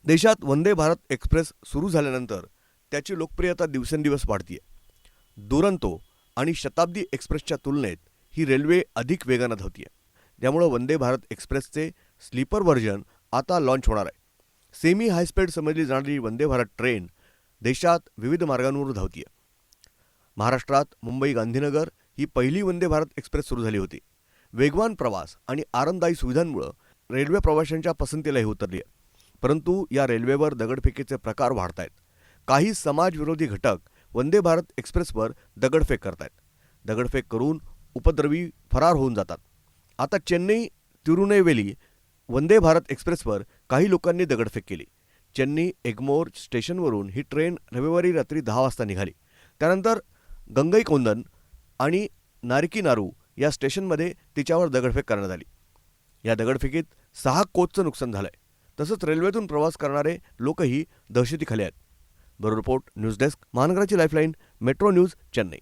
देशात वंदे भारत एक्सप्रेस सुरू झाल्यानंतर त्याची लोकप्रियता दिवसेंदिवस वाढतीये. दुरंतो आणि शताब्दी एक्सप्रेसच्या तुलनेत ही रेल्वे अधिक वेगानं धावतीये. त्यामुळं वंदे भारत एक्सप्रेसचे स्लीपर व्हर्जन आता लॉन्च होणार आहे. सेमी हायस्पीड समजली जाणारी वंदे भारत ट्रेन देशात विविध मार्गांवर धावतीये. महाराष्ट्रात मुंबई गांधीनगर ही पहिली वंदे भारत एक्सप्रेस सुरू झाली होती. वेगवान प्रवास आणि आरामदायी सुविधांमुळे रेल्वे प्रवाशांच्या पसंतीलाही उतरली आहे. परंतु या रेल्वेवर दगडफेकीचे प्रकार वाढत आहेत. काही समाजविरोधी घटक वंदे भारत एक्सप्रेसवर दगडफेक करतायत. दगडफेक करून उपद्रवी फरार होऊन जातात. आता चेन्नई तिरुनेलवेली वंदे भारत एक्सप्रेसवर काही लोकांनी दगडफेक केली. चेन्नई एग्मोर स्टेशनवरून ही ट्रेन रविवारी रात्री 10 वाजता निघाली. त्यानंतर गंगईकोंदन आणि नारिकीनारू या स्टेशनमध्ये तिच्यावर दगडफेक करण्यात आली. या दगडफेकीत 6 कोचचं नुकसान झालंय. तसंच रेल्वेतून प्रवास करणारे लोकही दहशतीखाली आहेत. ब्युरो रिपोर्ट, न्यूज डेस्क, महानगराची लाईफलाईन, मेट्रो न्यूज, चेन्नई.